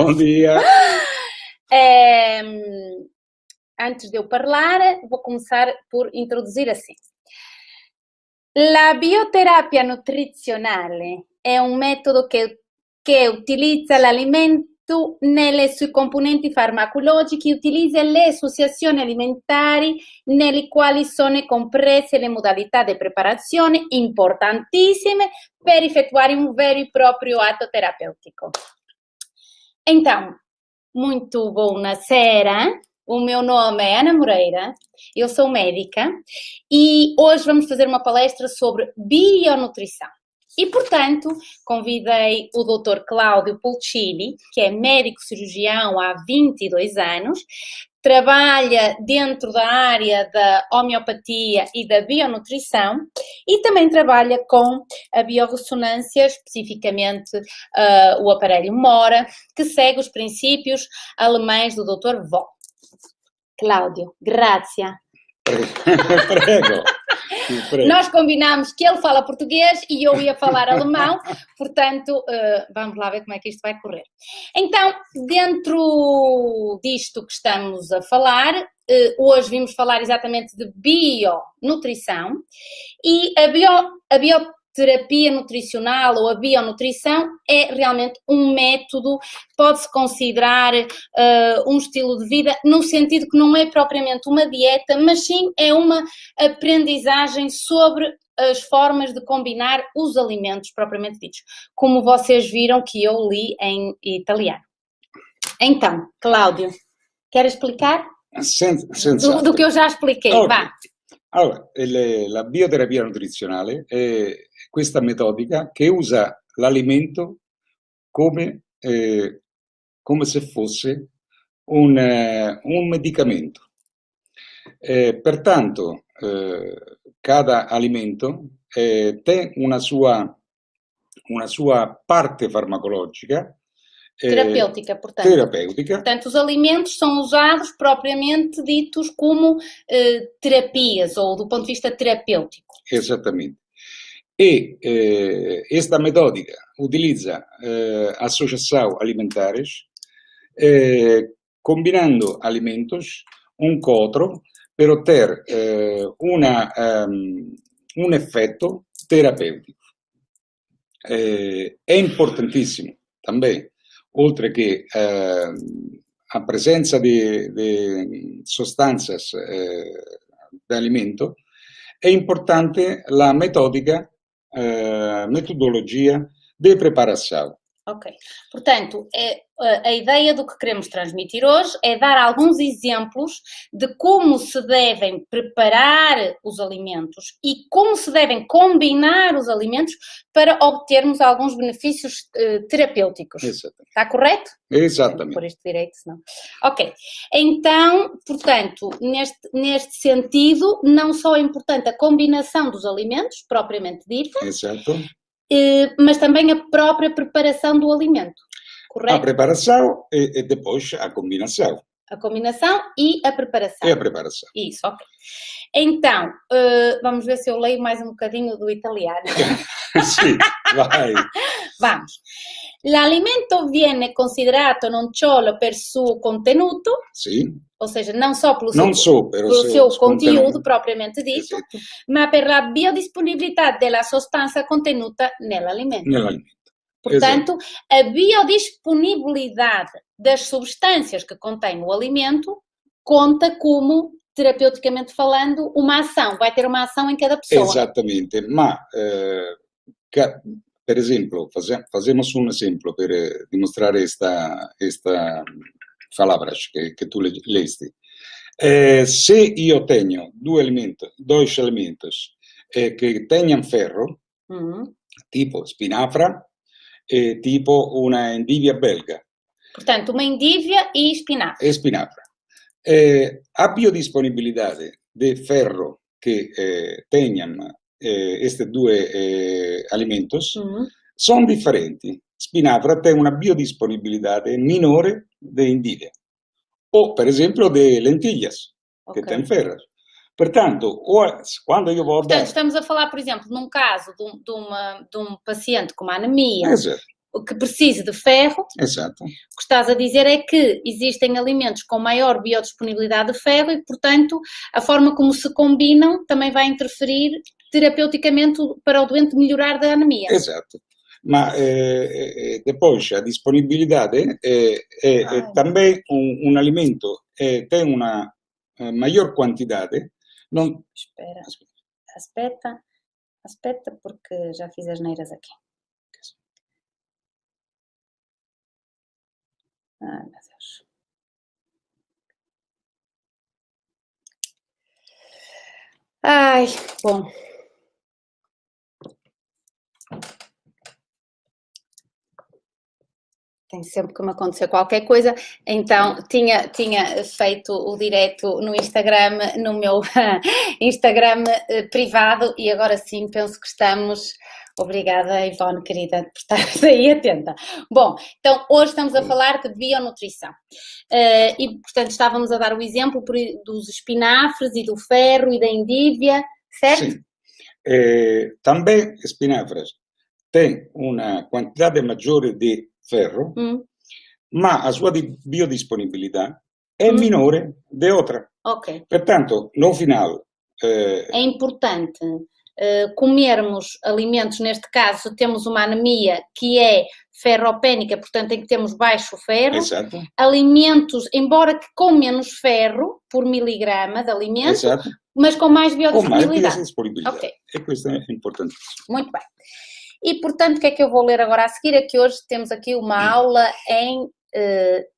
Bom dia. Antes de eu falar, vou começar por introduzir assim. La bioterapia nutrizionale è un metodo che utilizza l'alimento nelle sue componenti farmacologiche, utilizza le associazioni alimentari nelle quali sono comprese le modalità di preparazione importantissime per effettuare un vero e proprio atto terapeutico. Então, muito buonasera. O meu nome é Ana Moreira, eu sou médica e hoje vamos fazer uma palestra sobre bionutrição. E, portanto, convidei o Dr. Cláudio Pulcini, que é médico cirurgião há 22 anos, trabalha dentro da área da homeopatia e da bionutrição e também trabalha com a biorressonância, especificamente o aparelho Mora, que segue os princípios alemães do Dr. Vogt. Cláudio, grazie. Prego. Nós combinámos que ele fala português e eu ia falar alemão, portanto, vamos lá ver como é que isto vai correr. Então, dentro disto que estamos a falar, hoje vimos falar exatamente de bionutrição e a bioterapia nutricional ou a bionutrição é realmente um método, pode-se considerar um estilo de vida, no sentido que não é propriamente uma dieta, mas sim é uma aprendizagem sobre as formas de combinar os alimentos propriamente ditos, como vocês viram que eu li em italiano. Então, Cláudio, quer explicar? Do que eu já expliquei, okay. Vá. Allora, la bioterapia nutrizionale è questa metodica che usa l'alimento come se fosse un medicamento. Pertanto, cada alimento tem una sua parte farmacologica. Terapêutica, portanto. Terapêutica. Portanto, os alimentos são usados propriamente ditos como terapias ou do ponto de vista terapêutico. Exatamente. E esta metódica utilizza associação alimentares combinando alimentos un contro per ottenere un effetto terapeutico. È importantissimo também, oltre che a presenza di sostanze di alimento, è importante la metodologia di preparação. Ok. Portanto, a ideia do que queremos transmitir hoje é dar alguns exemplos de como se devem preparar os alimentos e como se devem combinar os alimentos para obtermos alguns benefícios terapêuticos. Exatamente. Está correto? Exatamente. Por este direito, senão. Ok. Então, portanto, neste sentido, não só é importante a combinação dos alimentos, propriamente dita, Exato. Mas também a própria preparação do alimento, correto? A preparação e depois a combinação. A combinação e a preparação. E a preparação. Isso, ok. Então, vamos ver se eu leio mais um bocadinho do italiano. Sì, vai. Vamos. L'alimento viene considerato non solo per suo contenuto, sì, ou seja, não só pelo seu conteúdo propriamente dito, esatto, ma per la biodisponibilità della sostanza contenuta nell'alimento. Portanto, a biodisponibilidade das substâncias que contém o alimento conta como, terapeuticamente falando, uma ação. Vai ter uma ação em cada pessoa. Exatamente, ma per esempio, facciamo un esempio per dimostrare questa palavras che tu lesti. Se io tenho dois alimentos che tenham ferro, tipo spinafra e tipo una endivia belga. Portanto, uma endívia e espinafre. E spinafra. A biodisponibilidade di ferro che tenham questi due alimentos sono differenti. Spinafra tem una biodisponibilidade minore di endivia. O, per esempio, di lentilhas, che tem ferro. Portanto, quando io vou dar... Portanto, estamos a falar, por exemplo, num caso de um paciente com uma anemia, que precise de ferro. Exato. O que estás a dizer é que existem alimentos com maior biodisponibilidade de ferro e, portanto, a forma como se combinam também vai interferir terapeuticamente para o doente melhorar da anemia. Exato. Ma depois a disponibilidade é também alimento tem uma maior quantidade. Não... Espera, porque já fiz as neiras aqui. Ai, meu Deus. Ai, bom. Tem sempre que me acontecer qualquer coisa, então tinha feito o direto no Instagram, no meu Instagram privado, e agora sim penso que estamos... Obrigada, Ivone, querida, por estar aí atenta. Bom, então hoje estamos a falar de bionutrição e, portanto, estávamos a dar o exemplo dos espinafres e do ferro e da endívia, certo? Sim. Também espinafres têm uma quantidade maior de ferro, ma a sua biodisponibilidade é minore de outra. Ok. Portanto, no final... É importante comermos alimentos, neste caso, temos uma anemia que é ferropénica, portanto, em que temos baixo ferro. Exato. Alimentos, embora que com menos ferro por miligrama de alimento, exato, mas com mais biodisponibilidade. Com mais biodisponibilidade. Ok. E questo é importante. Muito bem. E, portanto, o que é que eu vou ler agora a seguir? É que hoje temos aqui uma aula em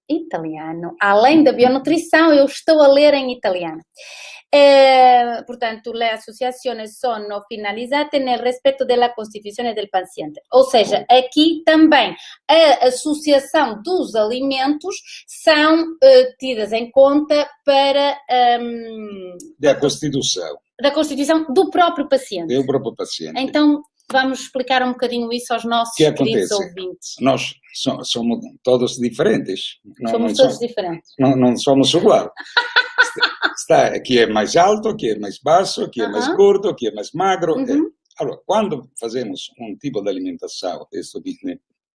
italiano. Além da bionutrição, eu estou a ler em italiano. Portanto, le associazioni sono finalizzate nel rispetto della Costituzione del paziente. Ou seja, aqui também a associação dos alimentos são tidas em conta para... Da Constituição do próprio paciente. Do próprio paciente. Então, vamos explicar um bocadinho isso aos nossos queridos ouvintes. Nós somos todos diferentes. Somos todos diferentes. Não somos iguais. Aqui é mais alto, aqui é mais baixo, aqui é mais gordo, aqui é mais magro. Allora, quando fazemos tipo de alimentação, questo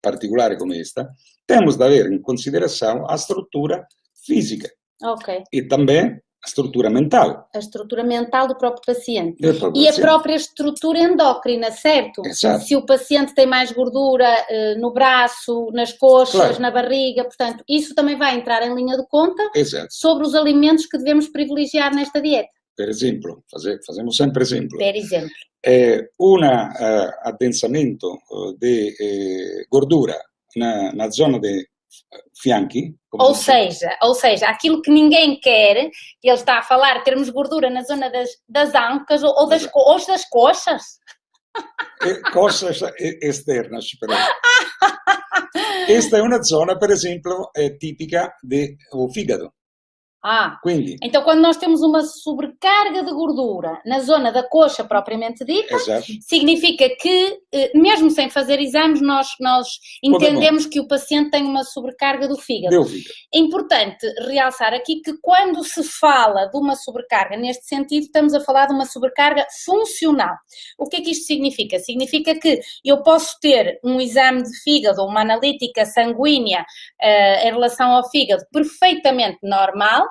particolare come esta, temos de ter em consideração a estrutura física. Ok. E também a estrutura mental. A estrutura mental do próprio paciente. E a própria estrutura endócrina, certo? Exato. Se o paciente tem mais gordura no braço, nas coxas, na barriga, portanto, isso também vai entrar em linha de conta. Exato. Sobre os alimentos que devemos privilegiar nesta dieta. Per exemplo, fazemos sempre exemplo. Per exemplo. Un addensamento di gordura na zona dei fianchi. Ou seja, aquilo que ninguém quer, ele está a falar, termos gordura na zona das ancas ou das coxas. Coxas externas, però. Questa è una zona, per esempio, tipica del fígado. Quindi, então quando nós temos uma sobrecarga de gordura na zona da coxa propriamente dita, significa que, mesmo sem fazer exames, nós entendemos que o paciente tem uma sobrecarga do fígado. É importante realçar aqui que quando se fala de uma sobrecarga neste sentido, estamos a falar de uma sobrecarga funcional. O que é que isto significa? Significa que eu posso ter um exame de fígado, uma analítica sanguínea em relação ao fígado perfeitamente normal,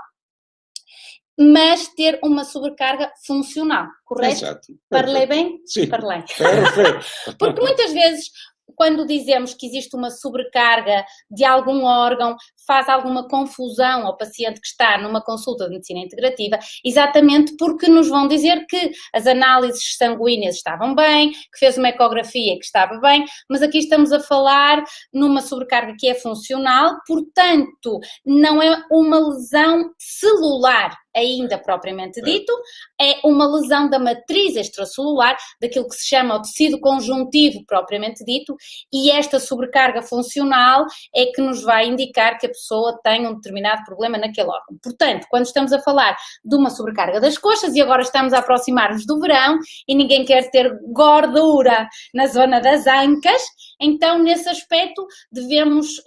mas ter uma sobrecarga funcional, correto? Exato. Parlei bem? Sim. Parlei. Perfeito. Porque muitas vezes, quando dizemos que existe uma sobrecarga de algum órgão, faz alguma confusão ao paciente que está numa consulta de medicina integrativa, exatamente porque nos vão dizer que as análises sanguíneas estavam bem, que fez uma ecografia que estava bem, mas aqui estamos a falar numa sobrecarga que é funcional, portanto, não é uma lesão celular ainda propriamente dito, é uma lesão da matriz extracelular, daquilo que se chama o tecido conjuntivo propriamente dito, e esta sobrecarga funcional é que nos vai indicar que a pessoa tem um determinado problema naquele órgão. Portanto, quando estamos a falar de uma sobrecarga das coxas, e agora estamos a aproximar-nos do verão, e ninguém quer ter gordura na zona das ancas, então nesse aspecto devemos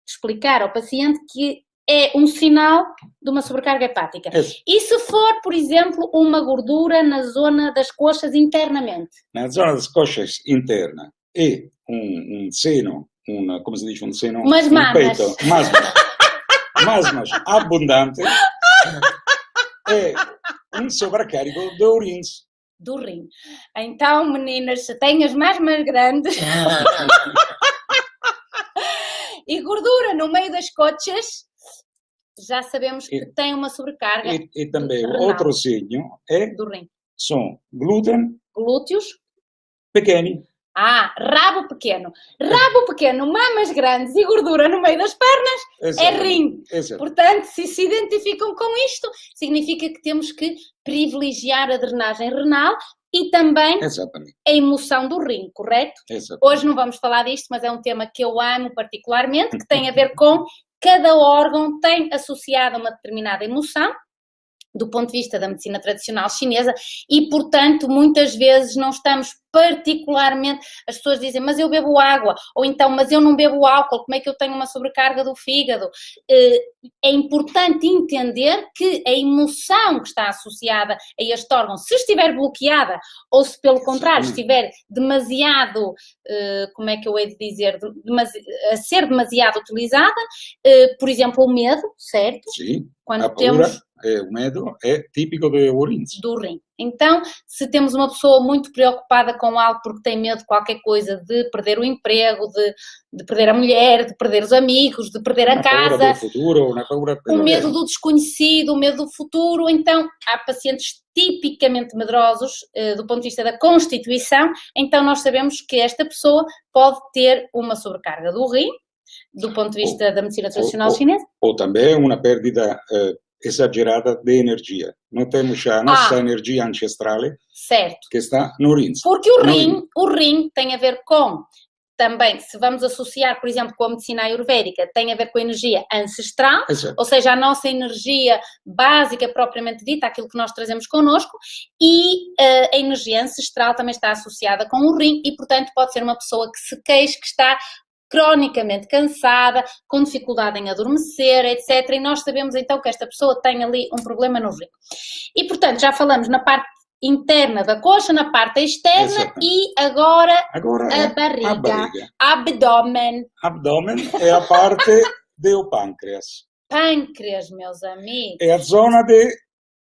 explicar ao paciente que é um sinal de uma sobrecarga hepática. E se for, por exemplo, uma gordura na zona das coxas internamente? Na zona das coxas interna, e un seno, come si dice un seno? Umas un mamas. peito, masmas abundante e um sobrecargo de urins. Do rim. Então, meninas, se têm as masmas grandes e gordura no meio das coxas, já sabemos que tem uma sobrecarga E também renal. outro signo Do rim. são glúten Glúteos. pequeni. Rabo pequeno. Rabo pequeno, mamas grandes e gordura no meio das pernas é rim. Exato. Portanto, se identificam com isto, significa que temos que privilegiar a drenagem renal e também a emoção do rim, correto? Exatamente. Hoje não vamos falar disto, mas é um tema que eu amo particularmente, que tem a ver com cada órgão tem associado a uma determinada emoção, do ponto de vista da medicina tradicional chinesa, e, portanto, muitas vezes não estamos particularmente, as pessoas dizem, mas eu bebo água, ou então, mas eu não bebo álcool, como é que eu tenho uma sobrecarga do fígado? É importante entender que a emoção que está associada a este órgão, se estiver bloqueada, ou se pelo contrário estiver demasiado, como é que eu hei de dizer, a ser demasiado utilizada, por exemplo, o medo, certo? Sim, quando temos o medo é típico de urins. Do rim. Então, se temos uma pessoa muito preocupada com algo porque tem medo de qualquer coisa, de perder o emprego, de perder a mulher, de perder os amigos, de perder a casa, do futuro, o medo do desconhecido, o medo do futuro, então há pacientes tipicamente medrosos do ponto de vista da constituição, então nós sabemos que esta pessoa pode ter uma sobrecarga do rim, do ponto de vista da medicina tradicional chinesa. Ou também uma perda exagerada de energia. Não temos a nossa energia ancestral que está no rins. Porque o rim tem a ver com, também, se vamos associar, por exemplo, com a medicina ayurvédica, tem a ver com a energia ancestral, ou seja, a nossa energia básica propriamente dita, aquilo que nós trazemos connosco, e a energia ancestral também está associada com o rim e, portanto, pode ser uma pessoa que se queixa, que está cronicamente cansada, com dificuldade em adormecer, etc. E nós sabemos então que esta pessoa tem ali um problema no rim. E, portanto, já falamos na parte interna da coxa, na parte externa e agora a barriga. Abdômen. Abdômen é a parte do pâncreas. Pâncreas, meus amigos. É a zona de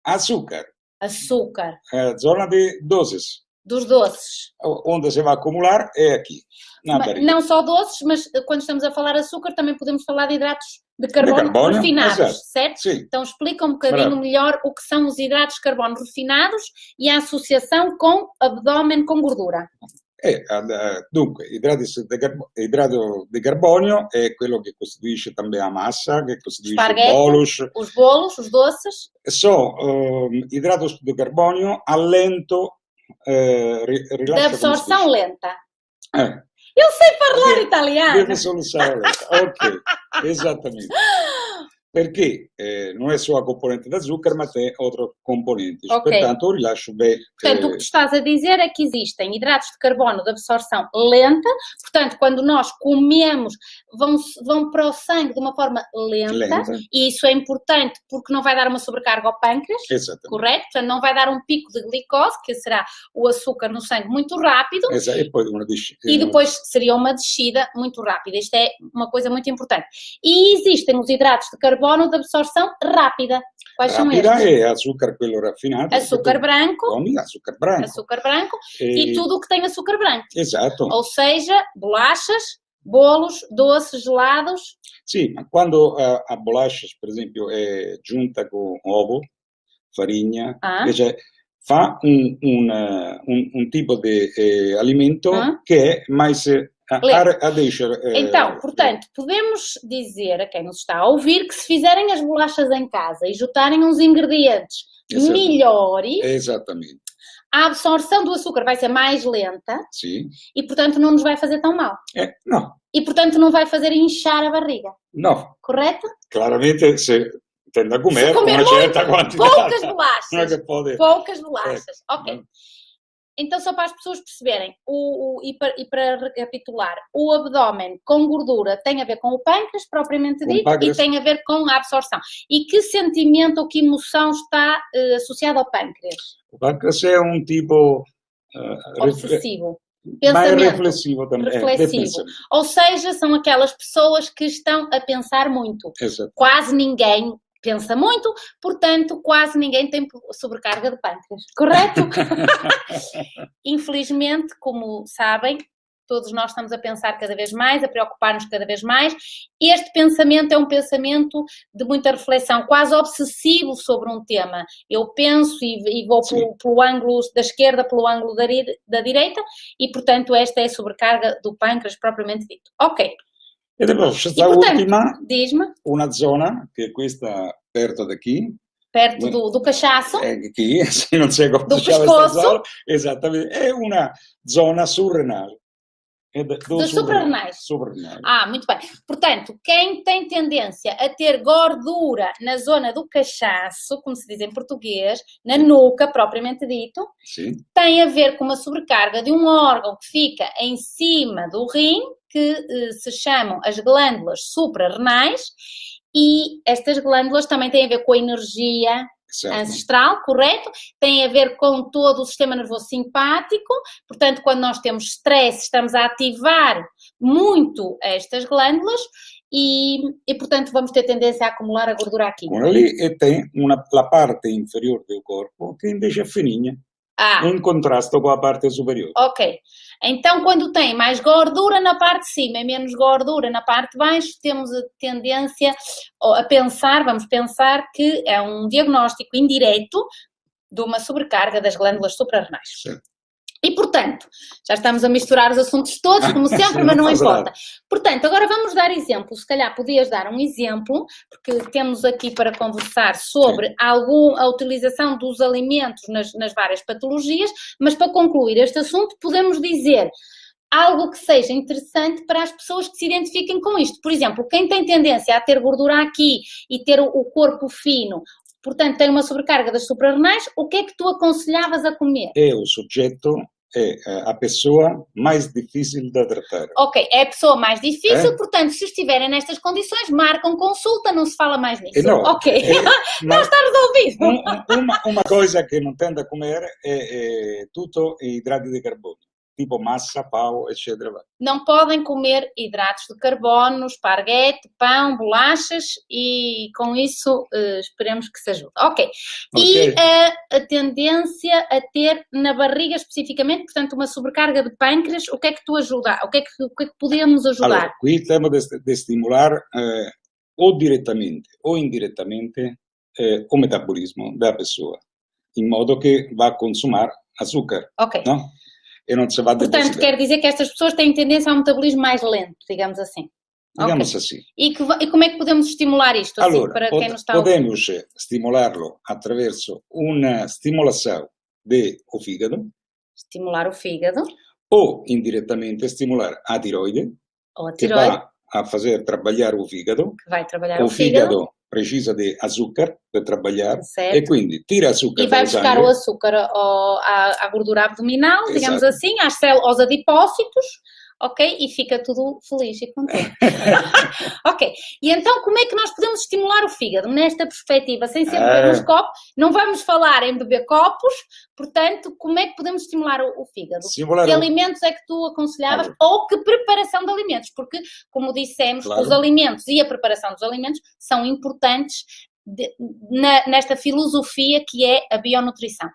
açúcar. Açúcar. É a zona de doces. Dos doces. Onde se vai acumular é aqui, na barriga. Não só doces, mas quando estamos a falar de açúcar também podemos falar de hidratos de carbono refinados, certo? Sim. Então explica um bocadinho melhor o que são os hidratos de carbono refinados e a associação com abdômen com gordura. Dunque, idrato di carbonio è quello che costituisce também a massa, che costituisce os bolos, os doces. Sono idratos di carbonio a lento rilascio. De absorção lenta. Eu sei falar italiano. Deve solução lenta. Ok, exatamente. Perché non è só a componente d'azúcar, mas tem outros componentes. Portanto, o rilascio Portanto, o que tu estás a dizer é que existem hidratos de carbono de absorção lenta, portanto, quando nós comemos, vão para o sangue de uma forma lenta. E isso é importante porque não vai dar uma sobrecarga ao pâncreas, correto? Portanto, não vai dar um pico de glicose, que será o açúcar no sangue muito rápido, e depois seria uma descida muito rápida. Isto é uma coisa muito importante. E existem os hidratos de carbono de absorção rápida. Quais são estes? É açúcar, quello raffinato. Açúcar branco. Açúcar branco. Açúcar branco e tudo o que tem açúcar branco. Exato. Ou seja, bolachas, bolos, doces, gelados. Sim, mas quando a bolachas, por exemplo, é junta com ovo, farinha, fa um tipo de alimento que é mais a deixar. Então, portanto, podemos dizer a quem nos está a ouvir que se fizerem as bolachas em casa e juntarem uns ingredientes melhores, exatamente, a absorção do açúcar vai ser mais lenta. Sim. E, portanto, não nos vai fazer tão mal. Não. E, portanto, não vai fazer inchar a barriga. Não. Correto? Claramente, se tende a comer uma certa quantidade. Poucas bolachas. Não é que pode. Poucas bolachas. Ok. Então, só para as pessoas perceberem, e para recapitular, o abdômen com gordura tem a ver com o pâncreas, propriamente dito, e tem a ver com a absorção. E que sentimento ou que emoção está associado ao pâncreas? O pâncreas é um tipo... obsessivo. Mas é reflexivo também. Reflexivo. Ou seja, são aquelas pessoas que estão a pensar muito. Exato. Quase ninguém pensa muito, portanto, quase ninguém tem sobrecarga de pâncreas. Correto? Infelizmente, como sabem, todos nós estamos a pensar cada vez mais, a preocupar-nos cada vez mais. Este pensamento é um pensamento de muita reflexão, quase obsessivo sobre um tema. Eu penso e vou pelo ângulo da esquerda, pelo ângulo da direita, e, portanto, esta é a sobrecarga do pâncreas propriamente dito. Ok. E depois c'è l'ultima, diz-me, una zona, che è questa perto daqui. Perto do cachaço. Aqui, se non sei come si chiama questa zona. Esattamente, è una zona surrenale. Dos suprarrenais. Muito bem. Portanto, quem tem tendência a ter gordura na zona do cachaço, como se diz em português, na nuca, propriamente dito, Sim. Tem a ver com uma sobrecarga de um órgão que fica em cima do rim, que se chamam as glândulas suprarrenais, e estas glândulas também têm a ver com a energia ancestral, correto? Tem a ver com todo o sistema nervoso simpático, portanto, quando nós temos stress, estamos a ativar muito estas glândulas e portanto, vamos ter tendência a acumular a gordura aqui. Ali e tem a parte inferior do corpo que invece é fininha, em contraste com a parte superior. Ok. Então, quando tem mais gordura na parte de cima e menos gordura na parte de baixo, temos a tendência a pensar, vamos pensar que é um diagnóstico indireto de uma sobrecarga das glândulas suprarrenais. Sim. E, portanto, já estamos a misturar os assuntos todos, como sempre, mas não importa. Portanto, agora vamos dar exemplos. Se calhar podias dar um exemplo, porque temos aqui para conversar sobre a utilização dos alimentos nas várias patologias, mas para concluir este assunto, podemos dizer algo que seja interessante para as pessoas que se identifiquem com isto. Por exemplo, quem tem tendência a ter gordura aqui e ter o corpo fino, portanto, tem uma sobrecarga das suprarrenais, o que é que tu aconselhavas a comer? É o sujeito, é a pessoa mais difícil de tratar. Ok, é a pessoa mais difícil, portanto, se estiverem nestas condições, marcam consulta, não se fala mais nisso. Não, ok, não está resolvido. Uma coisa que não tem de comer é tudo hidrato de carbono. Tipo massa, pão, etc. Não podem comer hidratos de carbono, esparguete, pão, bolachas e com isso esperemos que se ajude. Ok. E a tendência a ter na barriga especificamente, portanto, uma sobrecarga de pâncreas, o que é que tu ajuda? O que é que podemos ajudar? Allora, aqui temos de estimular ou diretamente ou indiretamente o metabolismo da pessoa, em modo que vá consumir açúcar. Ok. Não? E não se vai Portanto, quer dizer que estas pessoas têm tendência a um metabolismo mais lento, digamos assim. Digamos assim. E como é que podemos estimular isto, assim, allora, para quem não está podemos estimularlo attraverso una stimolação do fígado. Estimular o fígado. Ou indiretamente estimular a tiroide, que vai a fazer trabalhar o fígado. Que vai trabalhar o fígado precisa de açúcar para trabalhar, certo. E quindi tira açúcar e vai buscar o açúcar à gordura abdominal, Exato. Digamos assim, aos adipócitos, ok? E fica tudo feliz e contente. Ok, e então como é que nós podemos estimular o fígado? Nesta perspectiva, sem ser beber uns copos, não vamos falar em beber copos, portanto, como é que podemos estimular o fígado? Que alimentos é que tu aconselhavas? Ou que preparação de alimentos? Porque, como dissemos, os alimentos e a preparação dos alimentos são importantes nesta filosofia que é a bionutrição.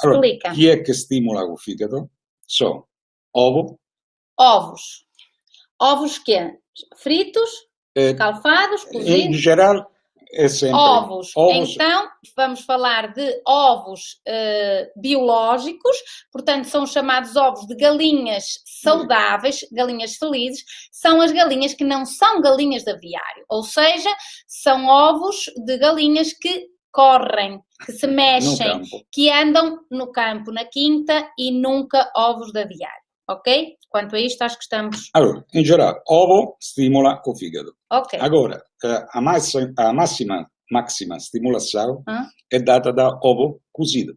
Explica. O que é que estimula o fígado? São ovos. Ovos que? Fritos, calfados, cozidos? Em geral, é sempre ovos. Então, vamos falar de ovos biológicos, portanto, são chamados ovos de galinhas saudáveis, galinhas felizes, são as galinhas que não são galinhas de aviário, ou seja, são ovos de galinhas que correm, que se mexem, que andam no campo, na quinta e nunca ovos de aviário. Ok? Quanto a isto, acho que estamos... Allora, in generale, ovo stimola o fígado. Ok. Agora, a máxima stimolação è data da ovo cozido.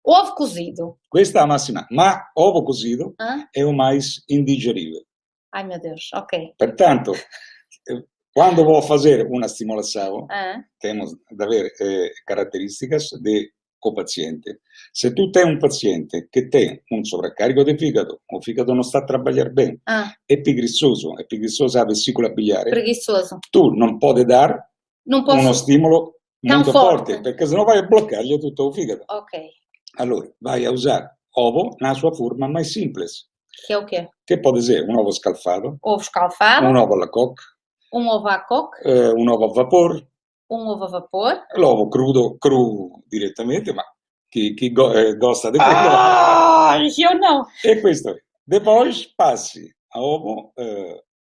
Ovo cozido. Questa è a máxima, ma ovo cozido è o mais indigerível. Ai, meu Deus, ok. Portanto, quando vou fazer uma estimulação, temos de haver características de com o paziente. Se tu tem um paziente que tem um sobrecargo de fígado, o fígado não está a trabalhar bem, é preguiçoso a vesícula biliar, Preguiçoso. tu não pode dar Não posso... uno stimolo tão molto forte, forte, perché sennò vai a bloccargli tutto il fegato. Ok. Allora, vai a usare ovo na sua forma mais simples, Que é o quê? che pode essere un ovo scalfato, Ovo escalfado, un ovo alla coque, um ovo à coque, un ovo a vapore, um ovo a vapor. l'uovo cru direttamente, ma chi gosta di quello. Ah, eu não. E questo è. Depois passi a ovo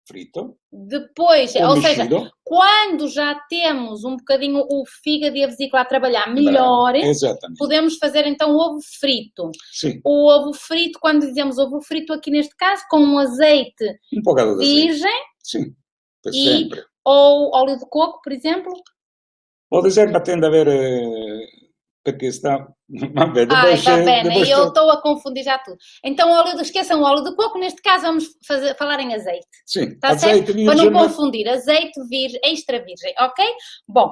frito, Depois, ou ou mexido. seja, quando já temos um bocadinho o fígado e a vesícula a trabalhar melhor, Exatamente. podemos fazer então o ovo frito. Sim. O ovo frito, quando dizemos ovo frito aqui neste caso, com um azeite Un po' di virgem Sì, per e sempre. ou óleo de coco, por exemplo. O di sempre tende ad avere, perché sta... Vabbè, Ai, va bene, depois eu estou a confundir já tudo. Então, esqueçam o óleo de coco, neste caso vamos falar em azeite. Sim, Tá azeite certo? virgem. Para não confundir, azeite virgem, extra virgem, ok? Bom,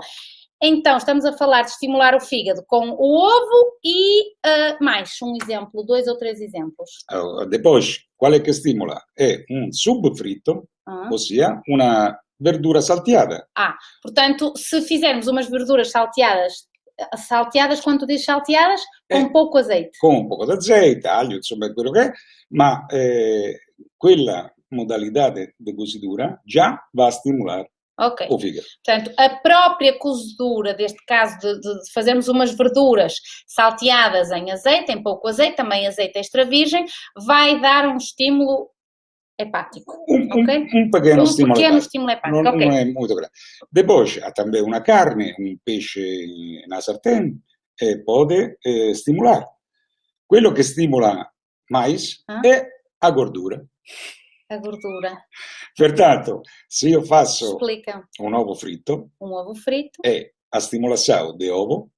então estamos a falar de estimular o fígado com o ovo e mais um exemplo, 2 ou 3 exemplos. Depois, quale che stimola? È un subfritto, ossia una verdura salteada. Portanto, se fizermos umas verduras salteadas, quando diz salteadas, com pouco azeite. Con un poco d'azeite, aglio, insomma, quello che è, ma quella modalità di cottura già va a stimolare o fígado. Portanto, a própria cozedura, deste caso de fazermos umas verduras salteadas em azeite, em pouco azeite, também azeite extra virgem, vai dar um estímulo hepático. Un pequeno stimolo hepático. Non è molto grande. Depois, há também una carne, un pesce na sartén, pode stimular. Quello che stimola mais è a gordura. A gordura. Pertanto, se io faccio Explica. un ovo fritto, è a stimolação de ovo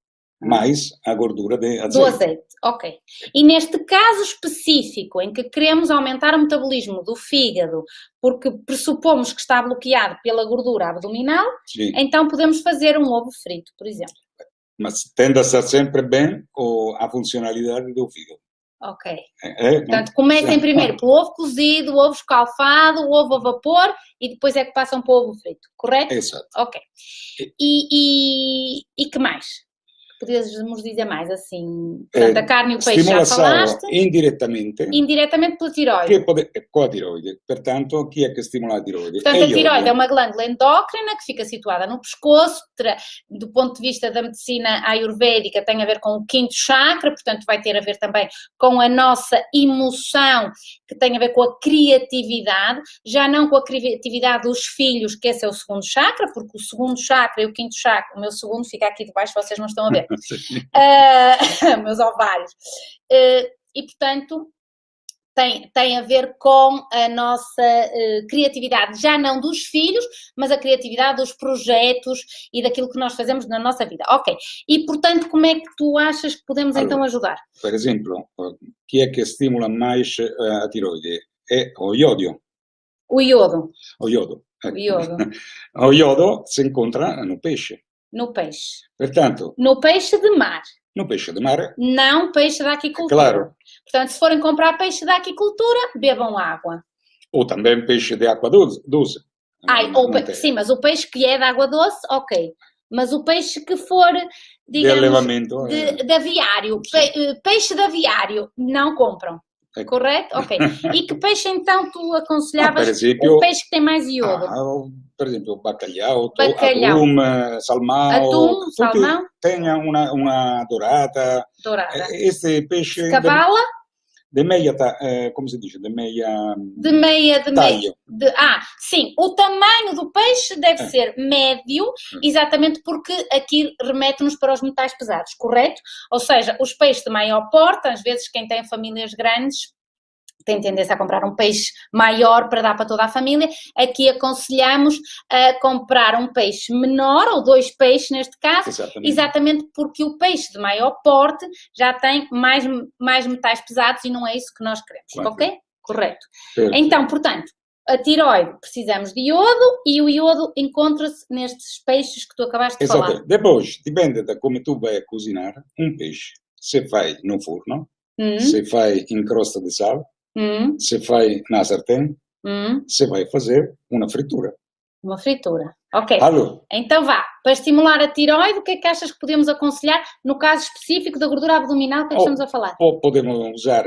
mais a gordura de azeite. Do azeite, ok. E neste caso específico, em que queremos aumentar o metabolismo do fígado, porque pressupomos que está bloqueado pela gordura abdominal, Sim. Então podemos fazer um ovo frito, por exemplo. Mas tende a estar sempre bem a funcionalidade do fígado. Ok. Portanto, comecem primeiro pelo ovo cozido, o ovo escalfado, o ovo a vapor e depois é que passam para o ovo frito, correto? Exato. Ok. E que mais? Podemos dizer mais assim, portanto, a carne e o peixe já falaste. Indiretamente pela tiroide. Com a tiroide. Portanto, chi è che stimola a tiroide? Portanto, a tiroide é uma glândula endócrina que fica situada no pescoço, do ponto de vista da medicina ayurvédica tem a ver com o quinto chakra, portanto vai ter a ver também com a nossa emoção, que tem a ver com a criatividade, já não com a criatividade dos filhos, que esse é o segundo chakra, porque o segundo chakra e o quinto chakra, o meu segundo fica aqui debaixo, vocês não estão a ver. Meus ovários. E, portanto, tem a ver com a nossa criatividade, já não dos filhos, mas a criatividade dos projetos e daquilo que nós fazemos na nossa vida. Ok. E, portanto, como é que tu achas que podemos então ajudar? Per esempio, chi è che stimola mais a tiroide? È o iodio. O iodo. O iodo. O iodo. O iodo si incontra no pesce. No peixe. Portanto, no peixe de mar. No peixe de mar. Não peixe da aquicultura. Claro. Portanto, se forem comprar peixe da aquicultura, bebam água. Ou também peixe de água doce. Sim, mas o peixe que é de água doce, ok. Mas o peixe que for, digamos, de elevamento, de aviário, peixe de aviário, não compram. Correto? Ok. E que peixe então tu aconselhavas? Exemplo, o peixe que tem mais iodo? Per esempio, bacalhau, atum, salmão. Salmão. Tenha uma dourada. Este peixe... Cavala? De meia, como se diz? De meia taglio. Sim. O tamanho do peixe deve ser médio, exatamente porque aqui remete-nos para os metais pesados, correto? Ou seja, os peixes de maior porte, às vezes quem tem famílias grandes tem tendência a comprar um peixe maior para dar para toda a família. Aqui aconselhamos a comprar um peixe menor, ou 2 peixes neste caso, exatamente porque o peixe de maior porte já tem mais metais pesados e não é isso que nós queremos, ok? Correto. Então, portanto, a tiroide precisamos de iodo e o iodo encontra-se nestes peixes que tu acabaste de falar. Depois, depende de como tu vai cozinhar um peixe. se fai no forno, se fai in crosta di sal, se fai na sartén, se vai fazer uma fritura. Uma fritura, ok. Alô? Então vá, para estimular a tiroide, o que é que achas que podemos aconselhar no caso específico da gordura abdominal que estamos a falar? Ou podemos usar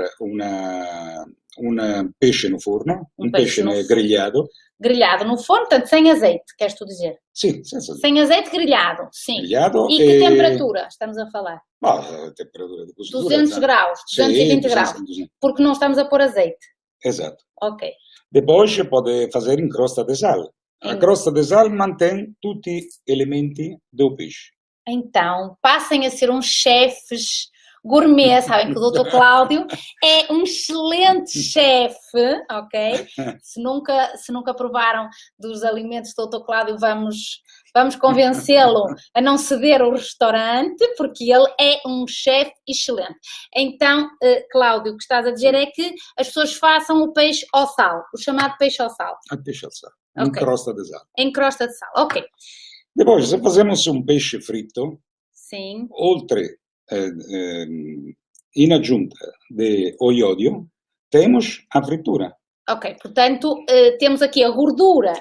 peixe no forno, um peixe grelhado. Grelhado no forno, portanto, sem azeite, queres tu dizer? Sim, sem azeite. Sem azeite, grelhado, sim. Grelhado e que temperatura estamos a falar? A temperatura de cozedura. 200 graus, 220 graus, porque não estamos a pôr azeite. Exato. Ok. Depois pode fazer em crosta de sal. A crosta de sal mantém todos os elementos do peixe. Então, passem a ser uns chefes gourmet, sabem que o Dr. Cláudio é um excelente chefe, ok? Se nunca provaram dos alimentos do Dr. Cláudio, vamos convencê-lo a não ceder o restaurante, porque ele é um chefe excelente. Então, Cláudio, o que estás a dizer é que as pessoas façam o peixe ao sal, o chamado peixe ao sal. O peixe ao sal, em crosta de sal. Em crosta de sal, ok. Depois, se fazemos um peixe frito, sim, oltre in aggiunta de iodio, temos a fritura. Ok, portanto, temos aqui a gordura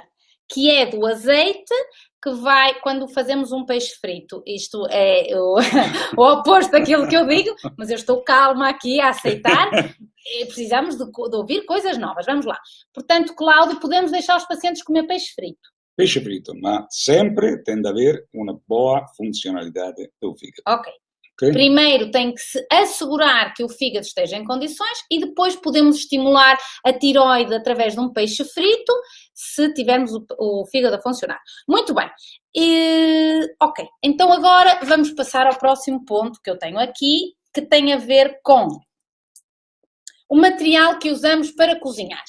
que é do azeite, que vai quando fazemos um peixe frito. Isto é o oposto daquilo que eu digo, mas eu estou calma aqui a aceitar. Precisamos de ouvir coisas novas. Vamos lá. Portanto, Cláudio, podemos deixar os pacientes comer peixe frito? Peixe frito, mas sempre tem de haver uma boa funcionalidade do fígado. Ok. Primeiro tem que se assegurar que o fígado esteja em condições e depois podemos estimular a tiroide através de um peixe frito se tivermos o fígado a funcionar. Muito bem. Ok, então agora vamos passar ao próximo ponto que eu tenho aqui, que tem a ver com o material que usamos para cozinhar.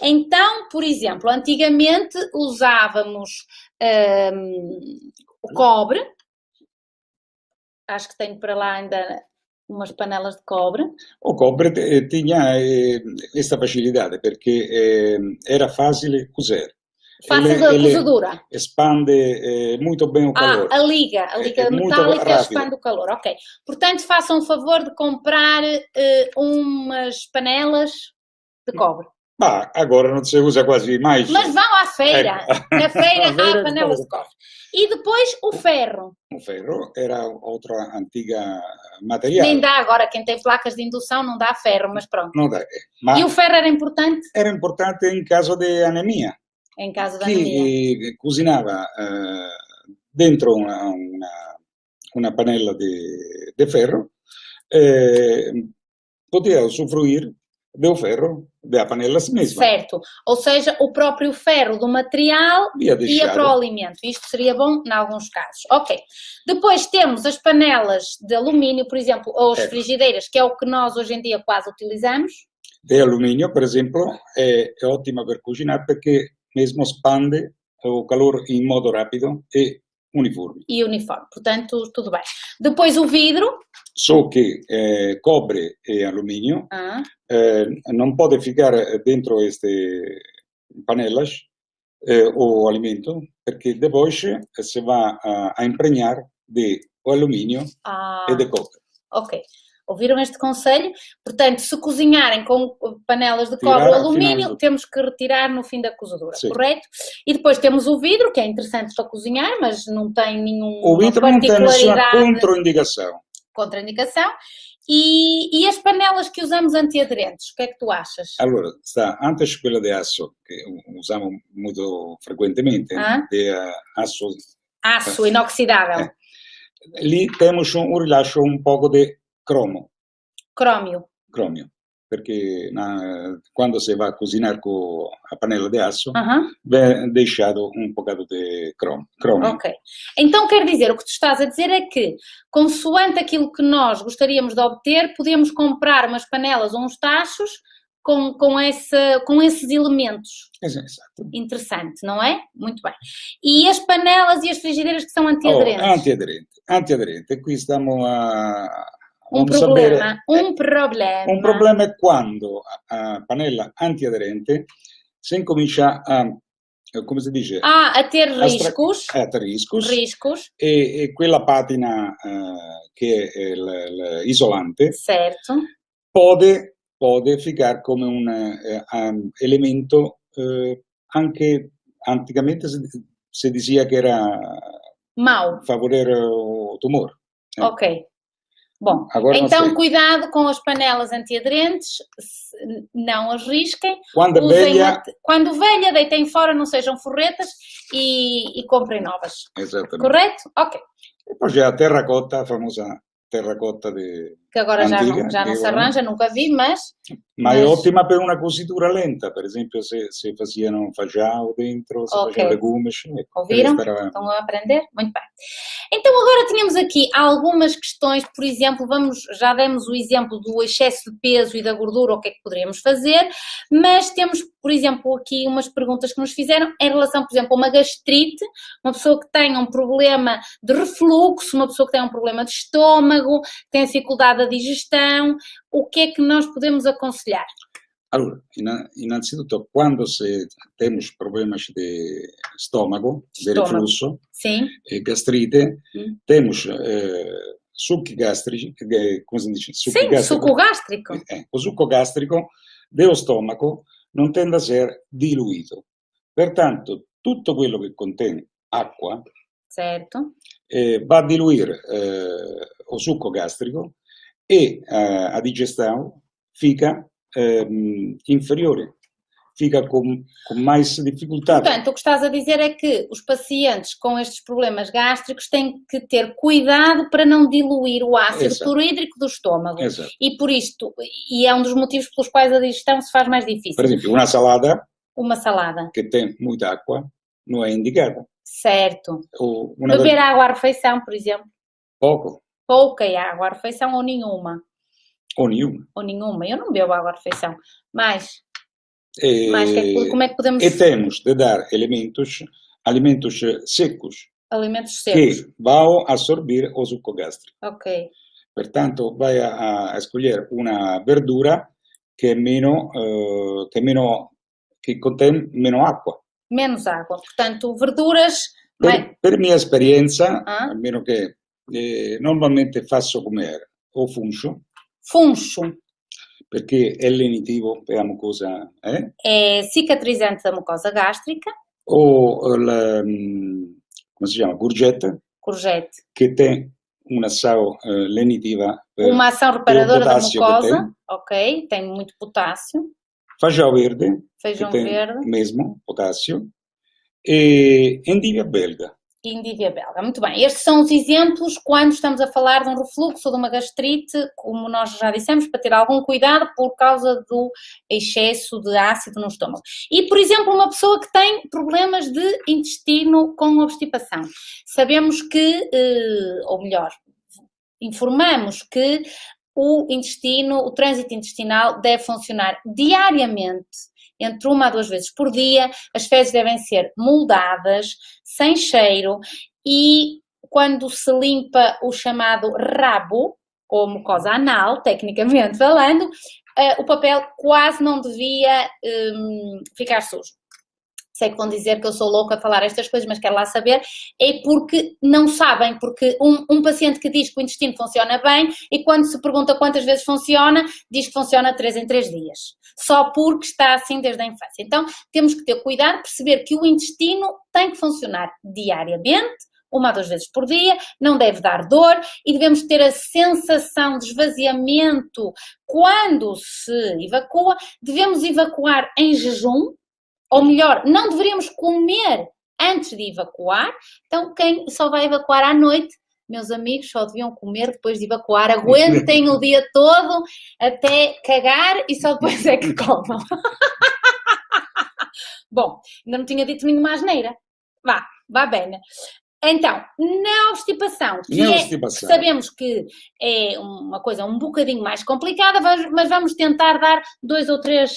Então, por exemplo, antigamente usávamos o cobre. Acho que tenho para lá ainda umas panelas de cobre. O cobre tinha esta facilidade, porque era fácil cozer. Fácil da cozedura. Expande muito bem o calor. A liga metálica expande o calor, ok. Portanto, façam o favor de comprar umas panelas de cobre. Agora não se usa quase mais. Mas vão à feira. Na feira há panelas de cobre. E depois o ferro. O ferro era outra antiga material. Nem dá agora, quem tem placas de indução não dá ferro, mas pronto. Não dá. E o ferro era importante? Era importante em caso de anemia. Em caso de anemia. Que cozinhava dentro uma panela de ferro, podia usufruir do ferro da panela mesma. Certo, ou seja, o próprio ferro do material ia para o alimento. Isto seria bom em alguns casos. Ok. Depois temos as panelas de alumínio, por exemplo, ou as frigideiras, que é o que nós hoje em dia quase utilizamos. De alumínio, por exemplo, é ótima para cozinhar porque mesmo expande o calor em modo rápido e uniforme. E uniforme, portanto, tudo bem. Depois o vidro. Só que cobre e alumínio não pode ficar dentro deste panelas o alimento, porque depois se vai a emprenhar de alumínio e de cobre. Ok. Ouviram este conselho? Portanto, se cozinharem com panelas de cobre ou alumínio, temos que retirar no fim da cozedura, correto? E depois temos o vidro, que é interessante para cozinhar, mas não tem nenhuma particularidade. O vidro não tem nenhuma contraindicação. Contraindicação. E as panelas que usamos antiaderentes, o que é que tu achas? Allora, antes quella de aço, que usamos muito frequentemente, de aço... Aço inoxidável. Lì temos rilascio un poco de cromo. Cromio. Cromio, perché quando si va a cozinhar com a panela de aço, vem deixado um bocado de cromio. Ok. Então quer dizer, o que tu estás a dizer é que, consoante aquilo que nós gostaríamos de obter, podemos comprar umas panelas ou uns tachos com esses elementos. Exato. Interessante, não é? Muito bem. E as panelas e as frigideiras que são antiaderentes? Antiaderente. Qui stiamo a... Um problema è quando a panella antiaderente si incomincia a come si dice? A ter riscos. A ter riscos. Riscos. E quella patina che è isolante Certo. pode ficar come un elemento anche anticamente se dizia che era mau. Favorer o tumor. Ok. Bom, agora então cuidado com as panelas antiaderentes, não as risquem. Quando velha, deitem fora, não sejam forretas e comprem novas. Exatamente. Correto? Ok. E poi c'è a terracotta, a famosa terracotta que agora antiga, já não se arranja, nunca vi, mas è ottima per una cositura lenta, per esempio se faziano feijão dentro, se faziam legumes. Ouviram? Estão a aprender? Muito bem. Então agora tínhamos aqui algumas questões, por exemplo, já demos o exemplo do excesso de peso e da gordura, o que é que poderíamos fazer, mas temos, por exemplo, aqui umas perguntas que nos fizeram em relação, por exemplo, a uma gastrite, uma pessoa que tenha um problema de refluxo, uma pessoa que tenha um problema de estômago, tem dificuldade da digestão, o que é que nós podemos aconselhar? Allora, innanzitutto, quando temos problemas de estômago, de refluxo, e gastrite, temos succhi gastrici, come si dice? Succo gastrico. O succo gastrico dello stomaco non tende a essere diluito. Pertanto, tutto quello che contiene acqua va a diluire o succo gastrico e a digestão fica inferiore, fica com mais dificuldade. Portanto, o que estás a dizer é que os pacientes com estes problemas gástricos têm que ter cuidado para não diluir o ácido clorídrico do estômago. Exato. E por isto, e é um dos motivos pelos quais a digestão se faz mais difícil. Por exemplo, uma salada que tem muita água não é indicada. Certo. Beber água à refeição, por exemplo. Pouca água à refeição ou nenhuma. Ou nenhuma. Eu não bebo água à refeição. Mas como é que podemos... E temos de dar alimentos secos. Alimentos secos. Que vão absorver o succo gástrico. Ok. Portanto, vai a escolher uma verdura que contém menos água. Menos água. Portanto, verduras... Per mia esperienza, almeno che normalmente faccio comer o funcho. Funcho. Perché è lenitivo per la mucosa. È cicatrizante da mucosa gastrica. O come si chiama? Courgette. Che tem uma ação lenitiva. Uma ação reparadora da mucosa. Ok, tem muito potássio. Feijão verde. Mesmo potássio. E endívia belga. Muito bem. Estes são os exemplos quando estamos a falar de um refluxo ou de uma gastrite, como nós já dissemos, para ter algum cuidado por causa do excesso de ácido no estômago. E, por exemplo, uma pessoa que tem problemas de intestino com obstipação. Sabemos que, ou melhor, informamos que o trânsito intestinal deve funcionar diariamente, entre 1 a 2 vezes por dia, as fezes devem ser moldadas, sem cheiro, e quando se limpa o chamado rabo, ou mucosa anal, tecnicamente falando, o papel quase não devia ficar sujo. Sei que vão dizer que eu sou louca a falar estas coisas, mas quero lá saber, é porque não sabem, porque um paciente que diz que o intestino funciona bem e quando se pergunta quantas vezes funciona, diz que funciona 3 em 3 dias, só porque está assim desde a infância. Então, temos que ter cuidado, perceber que o intestino tem que funcionar diariamente, 1 a 2 vezes por dia, não deve dar dor e devemos ter a sensação de esvaziamento quando se evacua, devemos evacuar em jejum. Ou melhor, não deveríamos comer antes de evacuar. Então, quem só vai evacuar à noite, meus amigos, só deviam comer depois de evacuar. Aguentem o dia todo até cagar e só depois é que comam. Bom, ainda não tinha dito nenhuma asneira. Vá bem. Então, na obstipação, sabemos que é uma coisa um bocadinho mais complicada, mas vamos tentar dar 2 ou 3...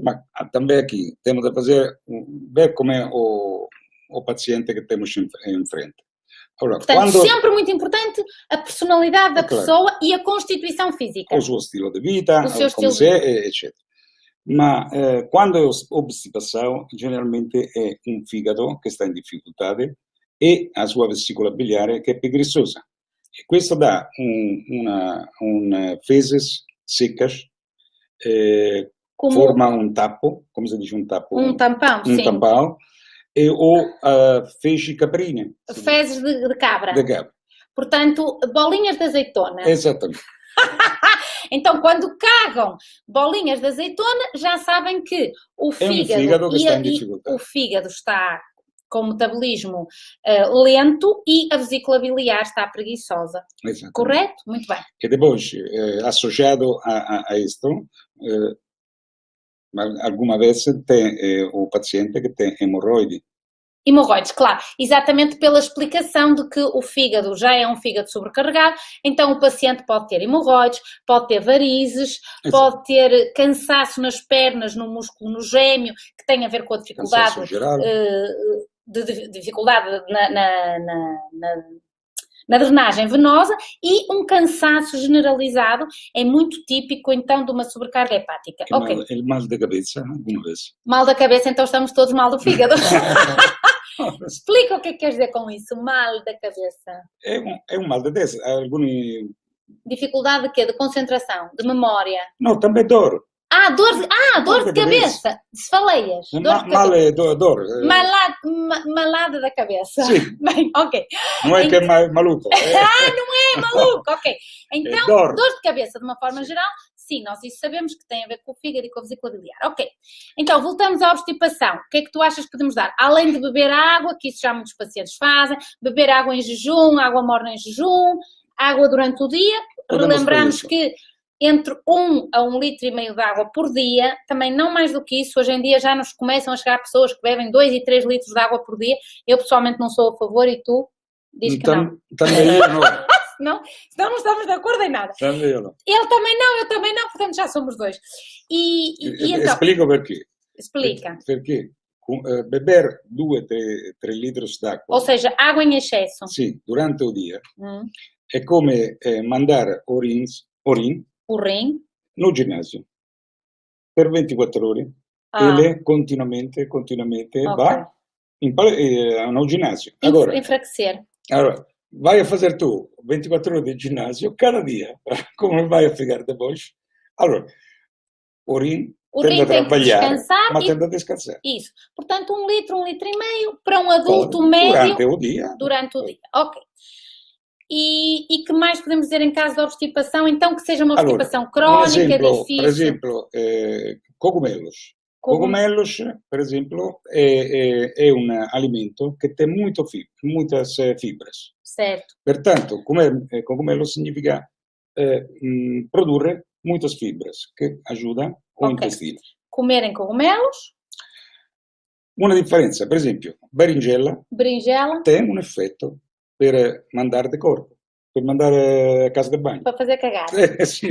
Mas também aqui temos de ver como é o paciente que temos em frente. Ora, portanto, sempre muito importante a personalidade da pessoa e a constituição física. O seu estilo de vida, etc. Ma quando ho obstipação, generalmente è un fegato che sta in difficoltà e a sua vesícula biliare che è preguiçosa. E questo dà fezes secas, forma un tappo, come si dice un tappo? Um tampão, Un sim. tampão, ou fezes caprine. Fezes de cabra. De cabra. Portanto, bolinhas de azeitona. Exatamente. Então, quando cagam bolinhas de azeitona, já sabem que o fígado, o fígado está com o metabolismo lento e a vesícula biliar está preguiçosa. Exatamente. Correto? Muito bem. E depois, associado a isto, alguma vez tem o paciente que tem hemorroide. Hemorroides, claro, exatamente pela explicação de que o fígado já é um fígado sobrecarregado, então o paciente pode ter hemorroides, pode ter varizes, pode ter cansaço nas pernas, no músculo no gêmeo, que tem a ver com a dificuldade, dificuldade na drenagem venosa, e um cansaço generalizado é muito típico então de uma sobrecarga hepática. Mal da cabeça, alguma vez. Mal da cabeça, então estamos todos mal do fígado. Explica o que queres dizer com isso, mal da cabeça. É um mal da cabeça. Dificuldade de quê? De concentração, de memória? Não, também dor. Dor de cabeça. Desfaleias. Mal é dor. Malada da cabeça. Sim. Bem, ok. Não é que é maluco. Não é maluco, ok. Então, dor de cabeça, de uma forma geral, sim, nós isso sabemos que tem a ver com o fígado e com a vesícula biliar. Ok. Então, voltamos à obstipação. O que é que tu achas que podemos dar? Além de beber água, que isso já muitos pacientes fazem, beber água em jejum, água morna em jejum, água durante o dia. Relembramos que entre 1 a 1,5 litros de água por dia, também não mais do que isso. Hoje em dia já nos começam a chegar pessoas que bebem 2 e 3 litros de água por dia. Eu pessoalmente não sou a favor e tu dizes que não. Também eu não. Senão não estamos de acordo em nada. Também eu não. Ele também não, eu também não, portanto já somos dois. E então... Explico perché. Explica. Perché beber 2 3 litros d'acqua. Ou seja, água em excesso. Sì, durante o dia. È come mandare urine no ginásio per 24 ore. Ele continuamente va no ginásio. Agora, enfraquecer. Allora, vai a fazer tu 24 ore de ginásio cada dia. Como vai a ficar depois? Allora, urine tende a trabalhar, mas tende a descansar. Isso. Portanto, 1 litro, 1,5 litros para um adulto médio durante o dia. Ok. E que mais podemos dizer em caso de obstipação? Então, que seja uma obstipação crónica, difícil. Per esempio, cogumelos. Cogumelos, per esempio, è un alimento che tem muitas fibras. Certo. Pertanto, comer cogumelo significa produrre muitas fibras, che aiuta o intestino. Comerem cogumelos. Una differenza, per esempio, berinjela tem un effetto per mandare de corpo, per mandare a casa de banho. Para fazer cagar. Sì.